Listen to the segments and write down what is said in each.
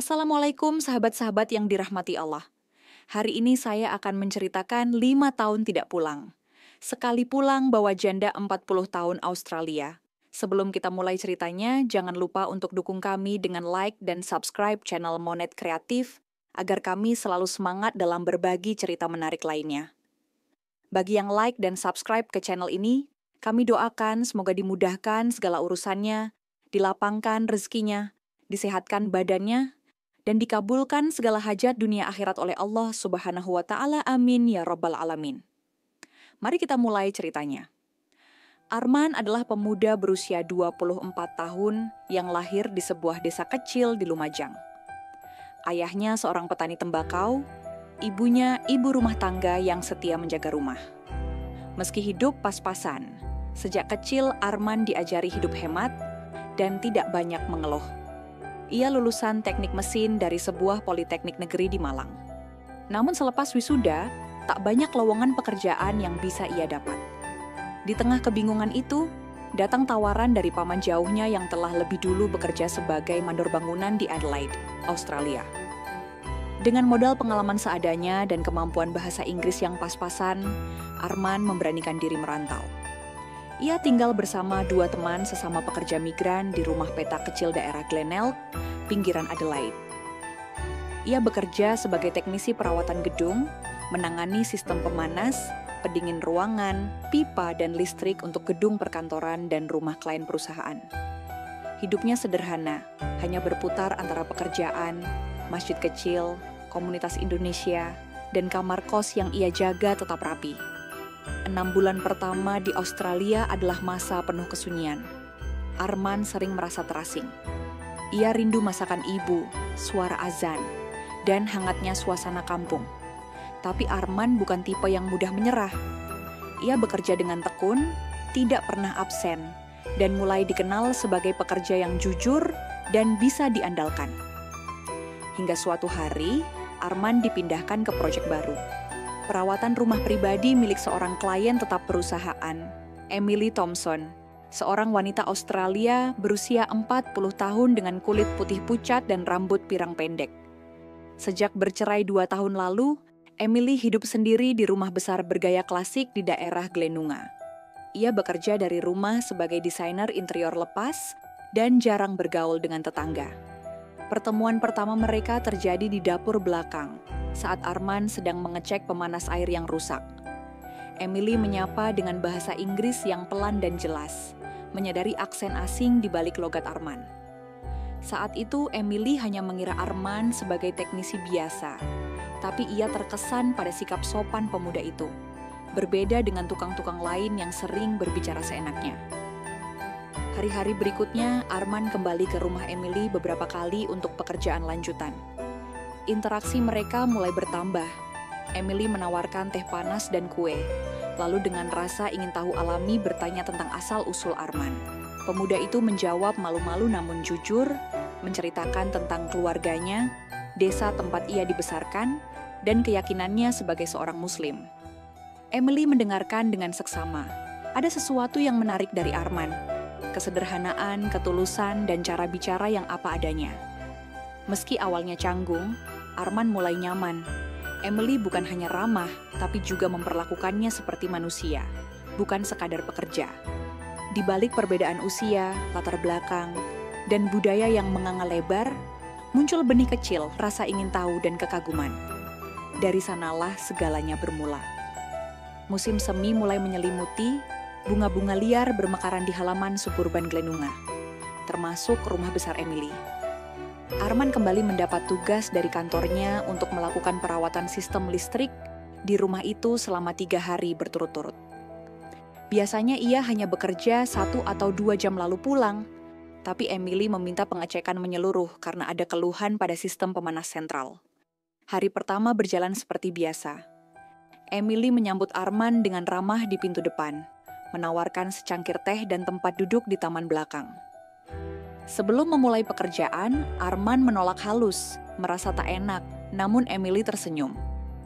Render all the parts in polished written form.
Assalamualaikum sahabat-sahabat yang dirahmati Allah. Hari ini saya akan menceritakan 5 tahun tidak pulang. Sekali pulang bawa janda 40 tahun Australia. Sebelum kita mulai ceritanya, jangan lupa untuk dukung kami dengan like dan subscribe channel Monet Kreatif agar kami selalu semangat dalam berbagi cerita menarik lainnya. Bagi yang like dan subscribe ke channel ini, kami doakan semoga dimudahkan segala urusannya, dilapangkan rezekinya, disehatkan badannya, dan dikabulkan segala hajat dunia akhirat oleh Allah Subhanahu wa Ta'ala. Amin ya Rabbal 'Alamin. Mari kita mulai ceritanya. Arman adalah pemuda berusia 24 tahun yang lahir di sebuah desa kecil di Lumajang. Ayahnya seorang petani tembakau, ibunya ibu rumah tangga yang setia menjaga rumah. Meski hidup pas-pasan, sejak kecil Arman diajari hidup hemat dan tidak banyak mengeluh. Ia lulusan teknik mesin dari sebuah politeknik negeri di Malang. Namun selepas wisuda, tak banyak lowongan pekerjaan yang bisa ia dapat. Di tengah kebingungan itu, datang tawaran dari paman jauhnya yang telah lebih dulu bekerja sebagai mandor bangunan di Adelaide, Australia. Dengan modal pengalaman seadanya dan kemampuan bahasa Inggris yang pas-pasan, Arman memberanikan diri merantau. Ia tinggal bersama 2 teman sesama pekerja migran di rumah petak kecil daerah Glenelg, pinggiran Adelaide. Ia bekerja sebagai teknisi perawatan gedung, menangani sistem pemanas, pendingin ruangan, pipa dan listrik untuk gedung perkantoran dan rumah klien perusahaan. Hidupnya sederhana, hanya berputar antara pekerjaan, masjid kecil, komunitas Indonesia, dan kamar kos yang ia jaga tetap rapi. 6 bulan pertama di Australia adalah masa penuh kesunyian. Arman sering merasa terasing. Ia rindu masakan ibu, suara azan, dan hangatnya suasana kampung. Tapi Arman bukan tipe yang mudah menyerah. Ia bekerja dengan tekun, tidak pernah absen, dan mulai dikenal sebagai pekerja yang jujur dan bisa diandalkan. Hingga suatu hari, Arman dipindahkan ke proyek baru. Perawatan rumah pribadi milik seorang klien tetap perusahaan, Emily Thompson, seorang wanita Australia berusia 40 tahun dengan kulit putih pucat dan rambut pirang pendek. Sejak bercerai 2 tahun lalu, Emily hidup sendiri di rumah besar bergaya klasik di daerah Glenunga. Ia bekerja dari rumah sebagai desainer interior lepas dan jarang bergaul dengan tetangga. Pertemuan pertama mereka terjadi di dapur belakang, saat Arman sedang mengecek pemanas air yang rusak. Emily menyapa dengan bahasa Inggris yang pelan dan jelas, menyadari aksen asing di balik logat Arman. Saat itu Emily hanya mengira Arman sebagai teknisi biasa, tapi ia terkesan pada sikap sopan pemuda itu, berbeda dengan tukang-tukang lain yang sering berbicara seenaknya. Hari-hari berikutnya, Arman kembali ke rumah Emily beberapa kali untuk pekerjaan lanjutan. Interaksi mereka mulai bertambah. Emily menawarkan teh panas dan kue, lalu dengan rasa ingin tahu alami bertanya tentang asal-usul Arman. Pemuda itu menjawab malu-malu namun jujur, menceritakan tentang keluarganya, desa tempat ia dibesarkan, dan keyakinannya sebagai seorang Muslim. Emily mendengarkan dengan seksama. Ada sesuatu yang menarik dari Arman, kesederhanaan, ketulusan, dan cara bicara yang apa adanya. Meski awalnya canggung, Arman mulai nyaman. Emily bukan hanya ramah, tapi juga memperlakukannya seperti manusia, bukan sekadar pekerja. Di balik perbedaan usia, latar belakang, dan budaya yang menganga lebar, muncul benih kecil rasa ingin tahu dan kekaguman. Dari sanalah segalanya bermula. Musim semi mulai menyelimuti, bunga-bunga liar bermekaran di halaman suburban Glenunga, termasuk rumah besar Emily. Arman kembali mendapat tugas dari kantornya untuk melakukan perawatan sistem listrik di rumah itu selama 3 hari berturut-turut. Biasanya ia hanya bekerja 1 atau 2 jam lalu pulang, tapi Emily meminta pengecekan menyeluruh karena ada keluhan pada sistem pemanas sentral. Hari pertama berjalan seperti biasa. Emily menyambut Arman dengan ramah di pintu depan, menawarkan secangkir teh dan tempat duduk di taman belakang. Sebelum memulai pekerjaan, Arman menolak halus, merasa tak enak, namun Emily tersenyum.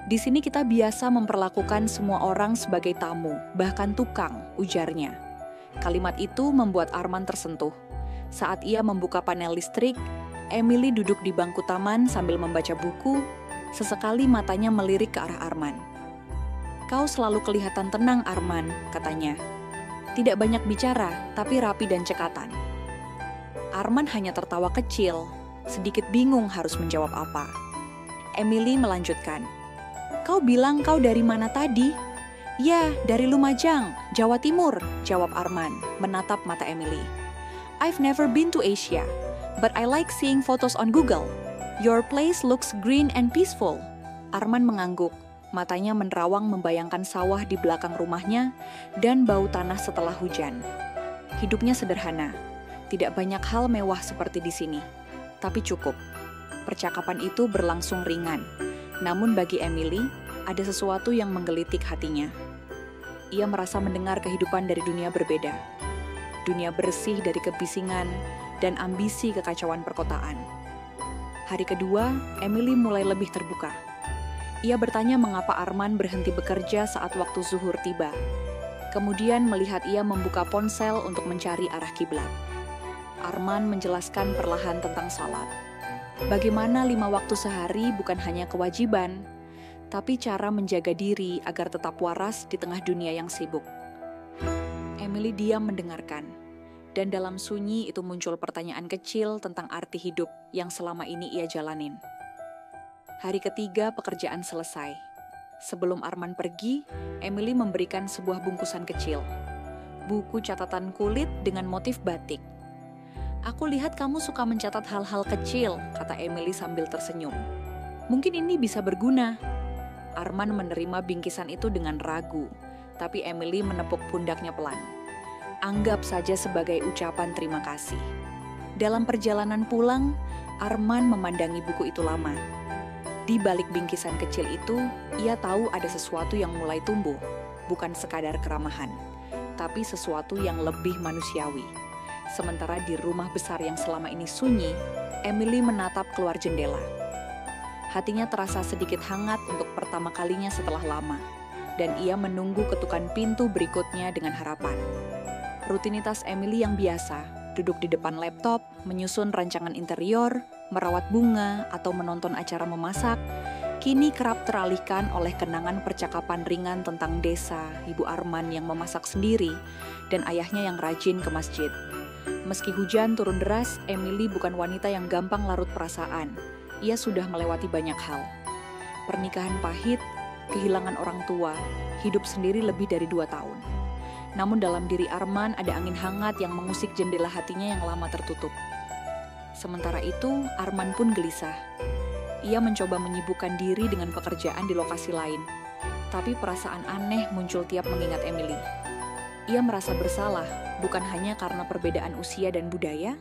Di sini kita biasa memperlakukan semua orang sebagai tamu, bahkan tukang, ujarnya. Kalimat itu membuat Arman tersentuh. Saat ia membuka panel listrik, Emily duduk di bangku taman sambil membaca buku, sesekali matanya melirik ke arah Arman. "Kau selalu kelihatan tenang, Arman," katanya. "Tidak banyak bicara, tapi rapi dan cekatan." Arman hanya tertawa kecil, sedikit bingung harus menjawab apa. Emily melanjutkan, "Kau bilang kau dari mana tadi?" "Ya, dari Lumajang, Jawa Timur," jawab Arman, menatap mata Emily. "I've never been to Asia, but I like seeing photos on Google. Your place looks green and peaceful." Arman mengangguk, matanya menerawang membayangkan sawah di belakang rumahnya dan bau tanah setelah hujan. Hidupnya sederhana, tidak banyak hal mewah seperti di sini, tapi cukup. Percakapan itu berlangsung ringan, namun bagi Emily, ada sesuatu yang menggelitik hatinya. Ia merasa mendengar kehidupan dari dunia berbeda. Dunia bersih dari kebisingan dan ambisi kekacauan perkotaan. Hari kedua, Emily mulai lebih terbuka. Ia bertanya mengapa Arman berhenti bekerja saat waktu zuhur tiba. Kemudian melihat ia membuka ponsel untuk mencari arah kiblat. Arman menjelaskan perlahan tentang salat. Bagaimana 5 waktu sehari bukan hanya kewajiban, tapi cara menjaga diri agar tetap waras di tengah dunia yang sibuk. Emily diam mendengarkan, dan dalam sunyi itu muncul pertanyaan kecil tentang arti hidup yang selama ini ia jalanin. Hari ketiga pekerjaan selesai. Sebelum Arman pergi, Emily memberikan sebuah bungkusan kecil. Buku catatan kulit dengan motif batik. "Aku lihat kamu suka mencatat hal-hal kecil," kata Emily sambil tersenyum. "Mungkin ini bisa berguna." Arman menerima bingkisan itu dengan ragu, tapi Emily menepuk pundaknya pelan. "Anggap saja sebagai ucapan terima kasih." Dalam perjalanan pulang, Arman memandangi buku itu lama. Di balik bingkisan kecil itu, ia tahu ada sesuatu yang mulai tumbuh, bukan sekadar keramahan, tapi sesuatu yang lebih manusiawi. Sementara di rumah besar yang selama ini sunyi, Emily menatap keluar jendela. Hatinya terasa sedikit hangat untuk pertama kalinya setelah lama, dan ia menunggu ketukan pintu berikutnya dengan harapan. Rutinitas Emily yang biasa, duduk di depan laptop, menyusun rancangan interior, merawat bunga, atau menonton acara memasak, kini kerap teralihkan oleh kenangan percakapan ringan tentang desa, Ibu Arman yang memasak sendiri, dan ayahnya yang rajin ke masjid. Meski hujan turun deras, Emily bukan wanita yang gampang larut perasaan. Ia sudah melewati banyak hal. Pernikahan pahit, kehilangan orang tua, hidup sendiri lebih dari 2 tahun. Namun dalam diri Arman ada angin hangat yang mengusik jendela hatinya yang lama tertutup. Sementara itu, Arman pun gelisah. Ia mencoba menyibukkan diri dengan pekerjaan di lokasi lain. Tapi perasaan aneh muncul tiap mengingat Emily. Ia merasa bersalah, bukan hanya karena perbedaan usia dan budaya,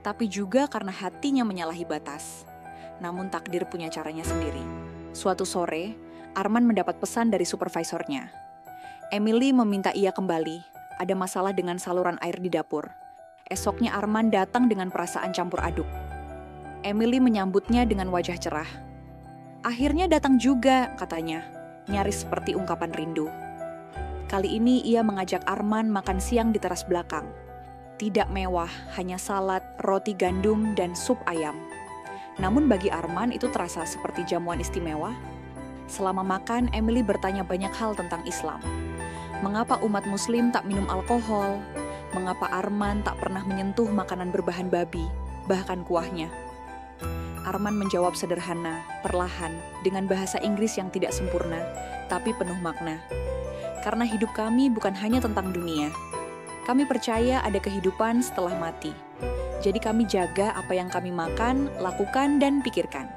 tapi juga karena hatinya menyalahi batas. Namun takdir punya caranya sendiri. Suatu sore, Arman mendapat pesan dari supervisornya. Emily meminta ia kembali, ada masalah dengan saluran air di dapur. Esoknya Arman datang dengan perasaan campur aduk. Emily menyambutnya dengan wajah cerah. "Akhirnya datang juga," katanya, nyaris seperti ungkapan rindu. Kali ini ia mengajak Arman makan siang di teras belakang. Tidak mewah, hanya salad, roti gandum, dan sup ayam. Namun bagi Arman itu terasa seperti jamuan istimewa. Selama makan, Emily bertanya banyak hal tentang Islam. Mengapa umat muslim tak minum alkohol? Mengapa Arman tak pernah menyentuh makanan berbahan babi, bahkan kuahnya? Arman menjawab sederhana, perlahan, dengan bahasa Inggris yang tidak sempurna, tapi penuh makna. Karena hidup kami bukan hanya tentang dunia. Kami percaya ada kehidupan setelah mati. Jadi kami jaga apa yang kami makan, lakukan, dan pikirkan.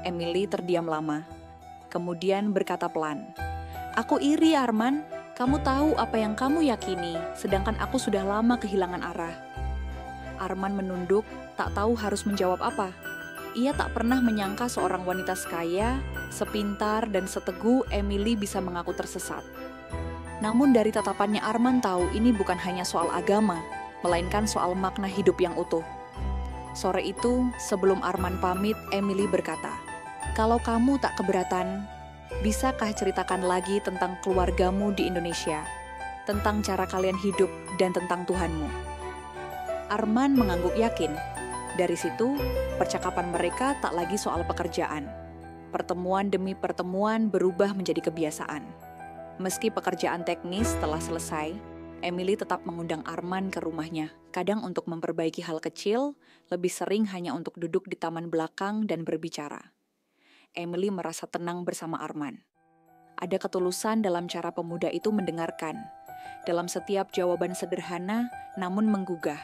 Emily terdiam lama. Kemudian berkata pelan, "Aku iri, Arman. Kamu tahu apa yang kamu yakini, sedangkan aku sudah lama kehilangan arah." Arman menunduk, tak tahu harus menjawab apa. Ia tak pernah menyangka seorang wanita sekaya, sepintar, dan seteguh Emily bisa mengaku tersesat. Namun dari tatapannya Arman tahu ini bukan hanya soal agama, melainkan soal makna hidup yang utuh. Sore itu, sebelum Arman pamit, Emily berkata, "Kalau kamu tak keberatan, bisakah ceritakan lagi tentang keluargamu di Indonesia, tentang cara kalian hidup dan tentang Tuhanmu?" Arman mengangguk yakin, Dari situ, percakapan mereka tak lagi soal pekerjaan. Pertemuan demi pertemuan berubah menjadi kebiasaan. Meski pekerjaan teknis telah selesai, Emily tetap mengundang Arman ke rumahnya, kadang untuk memperbaiki hal kecil, lebih sering hanya untuk duduk di taman belakang dan berbicara. Emily merasa tenang bersama Arman. Ada ketulusan dalam cara pemuda itu mendengarkan, dalam setiap jawaban sederhana namun menggugah.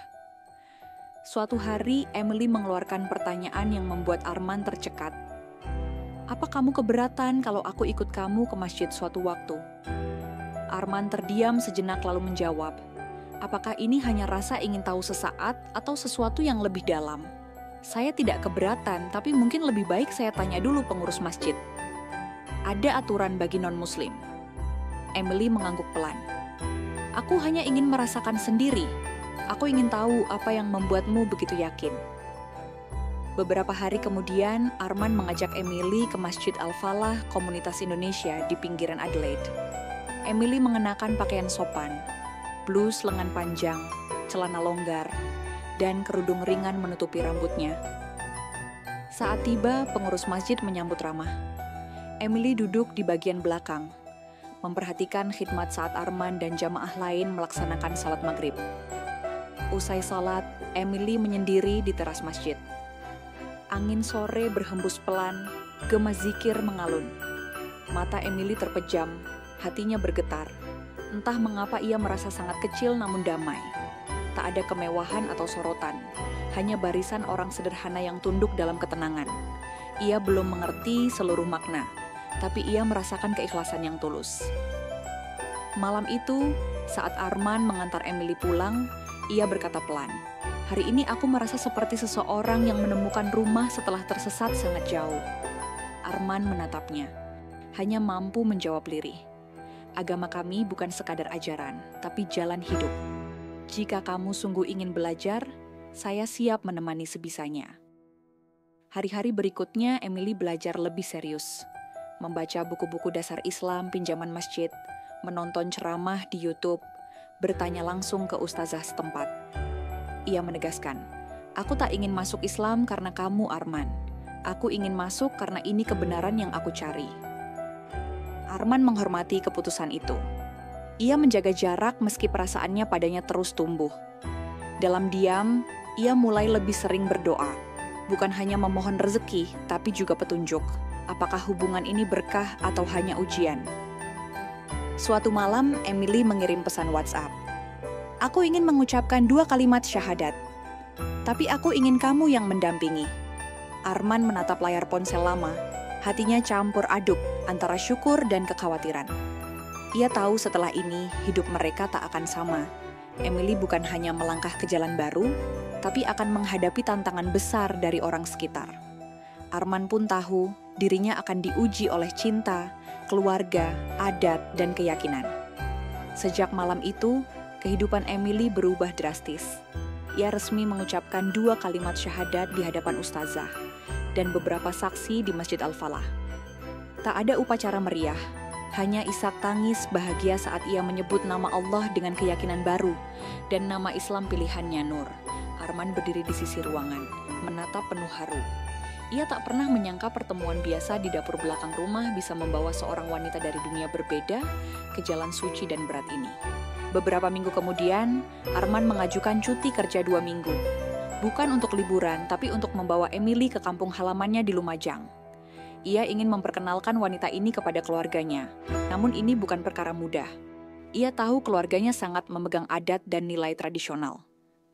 Suatu hari, Emily mengeluarkan pertanyaan yang membuat Arman tercekat. "Apa kamu keberatan kalau aku ikut kamu ke masjid suatu waktu?" Arman terdiam sejenak lalu menjawab, "Apakah ini hanya rasa ingin tahu sesaat atau sesuatu yang lebih dalam? Saya tidak keberatan, tapi mungkin lebih baik saya tanya dulu pengurus masjid. Ada aturan bagi non-muslim." Emily mengangguk pelan. "Aku hanya ingin merasakan sendiri. Aku ingin tahu apa yang membuatmu begitu yakin." Beberapa hari kemudian, Arman mengajak Emily ke Masjid Al-Falah Komunitas Indonesia di pinggiran Adelaide. Emily mengenakan pakaian sopan, blus lengan panjang, celana longgar, dan kerudung ringan menutupi rambutnya. Saat tiba, pengurus masjid menyambut ramah. Emily duduk di bagian belakang, memperhatikan khidmat saat Arman dan jamaah lain melaksanakan salat maghrib. Usai salat, Emily menyendiri di teras masjid. Angin sore berhembus pelan, gema zikir mengalun. Mata Emily terpejam, hatinya bergetar. Entah mengapa ia merasa sangat kecil namun damai. Tak ada kemewahan atau sorotan, hanya barisan orang sederhana yang tunduk dalam ketenangan. Ia belum mengerti seluruh makna, tapi ia merasakan keikhlasan yang tulus. Malam itu, saat Arman mengantar Emily pulang, ia berkata pelan, "Hari ini aku merasa seperti seseorang yang menemukan rumah setelah tersesat sangat jauh." Arman menatapnya, hanya mampu menjawab lirih, "Agama kami bukan sekadar ajaran, tapi jalan hidup. Jika kamu sungguh ingin belajar, saya siap menemani sebisanya." Hari-hari berikutnya, Emily belajar lebih serius. Membaca buku-buku dasar Islam pinjaman masjid, menonton ceramah di YouTube, bertanya langsung ke ustazah setempat. Ia menegaskan, "Aku tak ingin masuk Islam karena kamu, Arman. Aku ingin masuk karena ini kebenaran yang aku cari." Arman menghormati keputusan itu. Ia menjaga jarak meski perasaannya padanya terus tumbuh. Dalam diam, ia mulai lebih sering berdoa. Bukan hanya memohon rezeki, tapi juga petunjuk. Apakah hubungan ini berkah atau hanya ujian? Suatu malam, Emily mengirim pesan WhatsApp. "Aku ingin mengucapkan 2 kalimat syahadat, tapi aku ingin kamu yang mendampingi." Arman menatap layar ponsel lama, hatinya campur aduk antara syukur dan kekhawatiran. Ia tahu setelah ini hidup mereka tak akan sama. Emily bukan hanya melangkah ke jalan baru, tapi akan menghadapi tantangan besar dari orang sekitar. Arman pun tahu dirinya akan diuji oleh cinta, keluarga, adat, dan keyakinan. Sejak malam itu, kehidupan Emily berubah drastis. Ia resmi mengucapkan 2 kalimat syahadat di hadapan ustazah dan beberapa saksi di Masjid Al-Falah. Tak ada upacara meriah, hanya isak tangis bahagia saat ia menyebut nama Allah dengan keyakinan baru dan nama Islam pilihannya Nur. Arman berdiri di sisi ruangan, menatap penuh haru. Ia tak pernah menyangka pertemuan biasa di dapur belakang rumah bisa membawa seorang wanita dari dunia berbeda ke jalan suci dan berat ini. Beberapa minggu kemudian, Arman mengajukan cuti kerja 2 minggu. Bukan untuk liburan, tapi untuk membawa Emily ke kampung halamannya di Lumajang. Ia ingin memperkenalkan wanita ini kepada keluarganya, namun ini bukan perkara mudah. Ia tahu keluarganya sangat memegang adat dan nilai tradisional.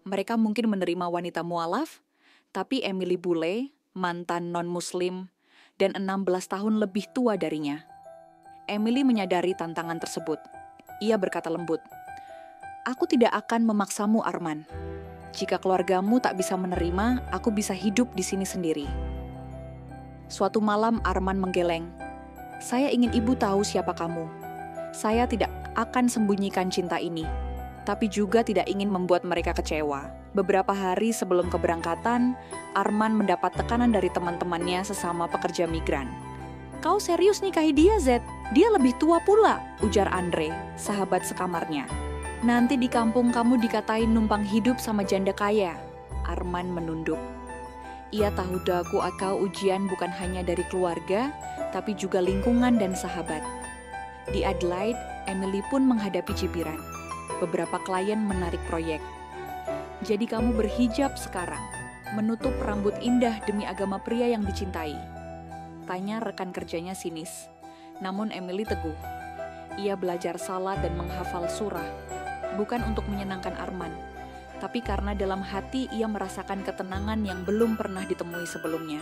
Mereka mungkin menerima wanita mualaf, tapi Emily bule, mantan non-muslim, dan 16 tahun lebih tua darinya. Emily menyadari tantangan tersebut. Ia berkata lembut, "Aku tidak akan memaksamu, Arman. Jika keluargamu tak bisa menerima, aku bisa hidup di sini sendiri." Suatu malam Arman menggeleng, "Saya ingin ibu tahu siapa kamu. Saya tidak akan sembunyikan cinta ini, tapi juga tidak ingin membuat mereka kecewa." Beberapa hari sebelum keberangkatan, Arman mendapat tekanan dari teman-temannya sesama pekerja migran. "Kau serius nikahi dia, Z? Dia lebih tua pula," ujar Andre, sahabat sekamarnya. "Nanti di kampung kamu dikatain numpang hidup sama janda kaya." Arman menunduk. Ia tahu daku akau ujian bukan hanya dari keluarga, tapi juga lingkungan dan sahabat. Di Adelaide, Emily pun menghadapi cibiran. Beberapa klien menarik proyek. Jadi kamu berhijab sekarang, menutup rambut indah demi agama pria yang dicintai. Tanya rekan kerjanya sinis. Namun Emily teguh. Ia belajar salat dan menghafal surah, bukan untuk menyenangkan Arman, tapi karena dalam hati ia merasakan ketenangan yang belum pernah ditemui sebelumnya.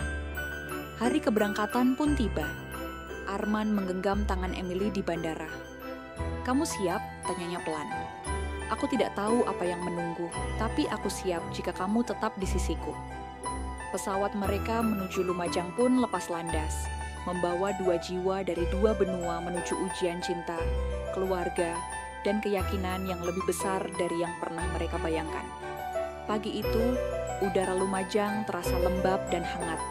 Hari keberangkatan pun tiba. Arman menggenggam tangan Emily di bandara. "Kamu siap?" tanyanya pelan. "Aku tidak tahu apa yang menunggu, tapi aku siap jika kamu tetap di sisiku." Pesawat mereka menuju Lumajang pun lepas landas, membawa 2 jiwa dari 2 benua menuju ujian cinta, keluarga, dan keyakinan yang lebih besar dari yang pernah mereka bayangkan. Pagi itu, udara Lumajang terasa lembab dan hangat.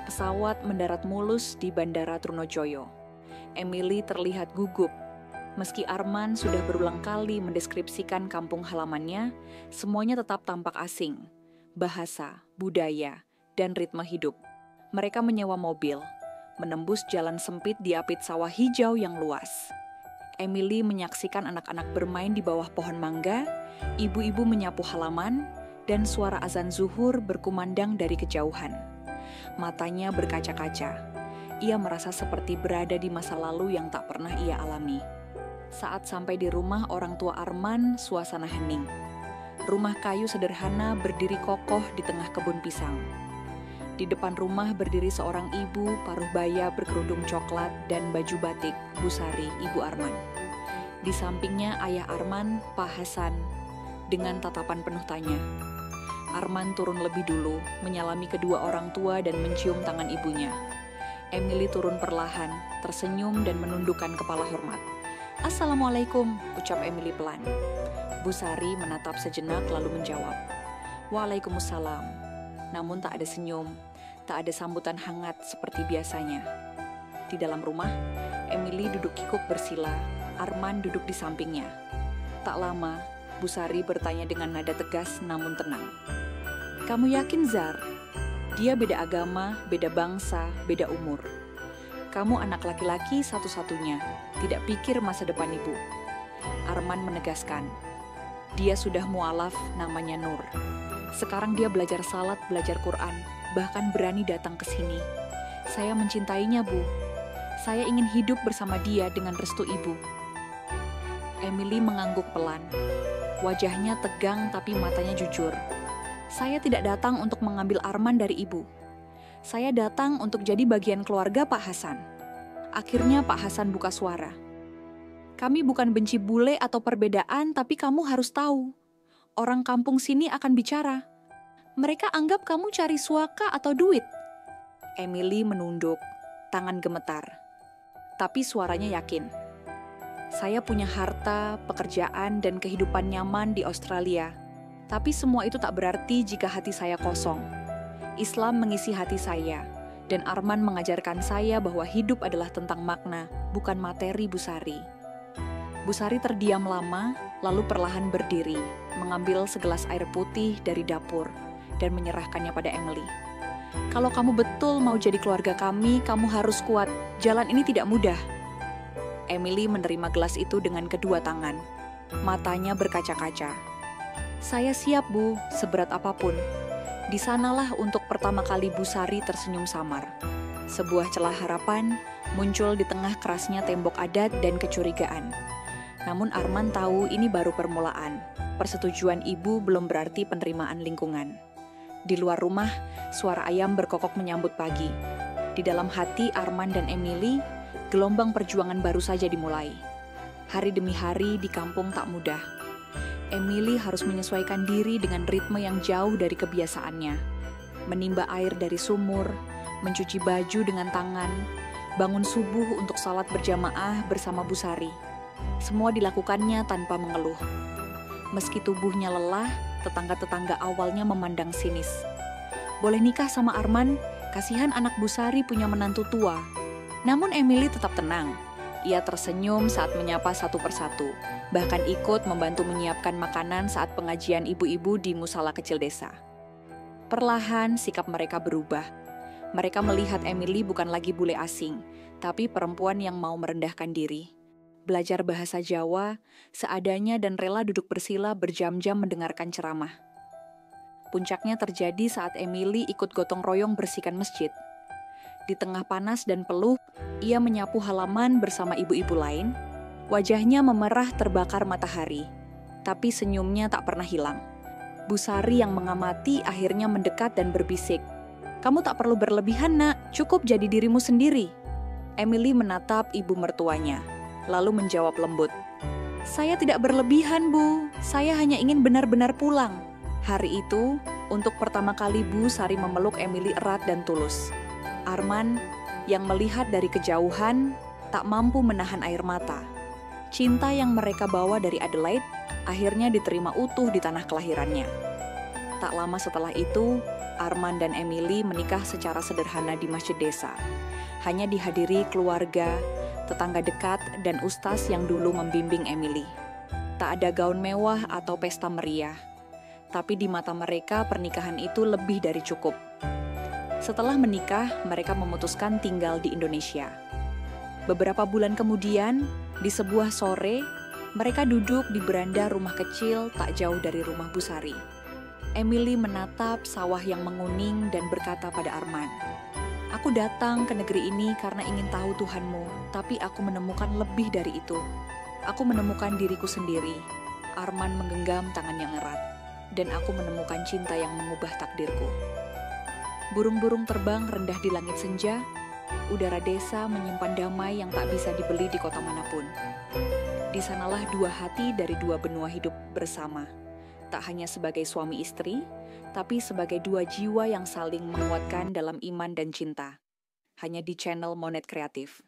Pesawat mendarat mulus di Bandara Trunojoyo. Emily terlihat gugup. Meski Arman sudah berulang kali mendeskripsikan kampung halamannya, semuanya tetap tampak asing. Bahasa, budaya, dan ritme hidup. Mereka menyewa mobil, menembus jalan sempit diapit sawah hijau yang luas. Emily menyaksikan anak-anak bermain di bawah pohon mangga, ibu-ibu menyapu halaman, dan suara azan zuhur berkumandang dari kejauhan. Matanya berkaca-kaca. Ia merasa seperti berada di masa lalu yang tak pernah ia alami. Saat sampai di rumah orang tua Arman, suasana hening. Rumah kayu sederhana berdiri kokoh di tengah kebun pisang. Di depan rumah berdiri seorang ibu paruh baya berkerudung coklat dan baju batik, Bu Sari, ibu Arman. Di sampingnya ayah Arman, Pak Hasan, dengan tatapan penuh tanya. Arman turun lebih dulu, menyalami kedua orang tua dan mencium tangan ibunya. Emily turun perlahan, tersenyum dan menundukkan kepala hormat. "Assalamualaikum," ucap Emily pelan. Bu Sari menatap sejenak lalu menjawab, "Waalaikumsalam." Namun tak ada senyum, tak ada sambutan hangat seperti biasanya. Di dalam rumah, Emily duduk kikuk bersila, Arman duduk di sampingnya. Tak lama, Bu Sari bertanya dengan nada tegas namun tenang. "Kamu yakin, Zar? Dia beda agama, beda bangsa, beda umur. Kamu anak laki-laki satu-satunya, tidak pikir masa depan ibu." Arman menegaskan, "Dia sudah mualaf, namanya Nur. Sekarang dia belajar salat, belajar Quran, bahkan berani datang ke sini. Saya mencintainya, Bu. Saya ingin hidup bersama dia dengan restu ibu." Emily mengangguk pelan. Wajahnya tegang tapi matanya jujur. "Saya tidak datang untuk mengambil Arman dari ibu. Saya datang untuk jadi bagian keluarga Pak Hasan." Akhirnya Pak Hasan buka suara. "Kami bukan benci bule atau perbedaan, tapi kamu harus tahu. Orang kampung sini akan bicara. Mereka anggap kamu cari suaka atau duit." Emily menunduk, tangan gemetar. Tapi suaranya yakin. "Saya punya harta, pekerjaan, dan kehidupan nyaman di Australia. Tapi semua itu tak berarti jika hati saya kosong. Islam mengisi hati saya, dan Arman mengajarkan saya bahwa hidup adalah tentang makna, bukan materi, Bu Sari." Bu Sari terdiam lama, lalu perlahan berdiri, mengambil segelas air putih dari dapur, dan menyerahkannya pada Emily. "Kalau kamu betul mau jadi keluarga kami, kamu harus kuat. Jalan ini tidak mudah." Emily menerima gelas itu dengan kedua tangan. Matanya berkaca-kaca. "Saya siap, Bu, seberat apapun." Di sanalah untuk pertama kali Bu Sari tersenyum samar. Sebuah celah harapan muncul di tengah kerasnya tembok adat dan kecurigaan. Namun Arman tahu ini baru permulaan. Persetujuan ibu belum berarti penerimaan lingkungan. Di luar rumah, suara ayam berkokok menyambut pagi. Di dalam hati Arman dan Emily, gelombang perjuangan baru saja dimulai. Hari demi hari di kampung tak mudah. Emily harus menyesuaikan diri dengan ritme yang jauh dari kebiasaannya. Menimba air dari sumur, mencuci baju dengan tangan, bangun subuh untuk salat berjamaah bersama Bu Sari. Semua dilakukannya tanpa mengeluh. Meski tubuhnya lelah, tetangga-tetangga awalnya memandang sinis. "Boleh nikah sama Arman? Kasihan anak Bu Sari punya menantu tua." Namun Emily tetap tenang. Ia tersenyum saat menyapa satu persatu, bahkan ikut membantu menyiapkan makanan saat pengajian ibu-ibu di musala kecil desa. Perlahan sikap mereka berubah. Mereka melihat Emily bukan lagi bule asing, tapi perempuan yang mau merendahkan diri. Belajar bahasa Jawa, seadanya dan rela duduk bersila berjam-jam mendengarkan ceramah. Puncaknya terjadi saat Emily ikut gotong royong bersihkan masjid. Di tengah panas dan peluh, ia menyapu halaman bersama ibu-ibu lain. Wajahnya memerah terbakar matahari, tapi senyumnya tak pernah hilang. Bu Sari yang mengamati akhirnya mendekat dan berbisik, "Kamu tak perlu berlebihan, Nak. Cukup jadi dirimu sendiri." Emily menatap ibu mertuanya, lalu menjawab lembut, "Saya tidak berlebihan, Bu. Saya hanya ingin benar-benar pulang." Hari itu, untuk pertama kali Bu Sari memeluk Emily erat dan tulus. Arman, yang melihat dari kejauhan, tak mampu menahan air mata. Cinta yang mereka bawa dari Adelaide akhirnya diterima utuh di tanah kelahirannya. Tak lama setelah itu, Arman dan Emily menikah secara sederhana di masjid desa. Hanya dihadiri keluarga, tetangga dekat, dan ustaz yang dulu membimbing Emily. Tak ada gaun mewah atau pesta meriah, tapi di mata mereka pernikahan itu lebih dari cukup. Setelah menikah, mereka memutuskan tinggal di Indonesia. Beberapa bulan kemudian, di sebuah sore, mereka duduk di beranda rumah kecil tak jauh dari rumah Bu Sari. Emily menatap sawah yang menguning dan berkata pada Arman, "Aku datang ke negeri ini karena ingin tahu Tuhanmu, tapi aku menemukan lebih dari itu. Aku menemukan diriku sendiri." Arman menggenggam tangan yang erat, "Dan aku menemukan cinta yang mengubah takdirku." Burung-burung terbang rendah di langit senja, udara desa menyimpan damai yang tak bisa dibeli di kota manapun. Di sanalah dua hati dari dua benua hidup bersama, tak hanya sebagai suami istri, tapi sebagai dua jiwa yang saling menguatkan dalam iman dan cinta. Hanya di channel Monet Kreatif.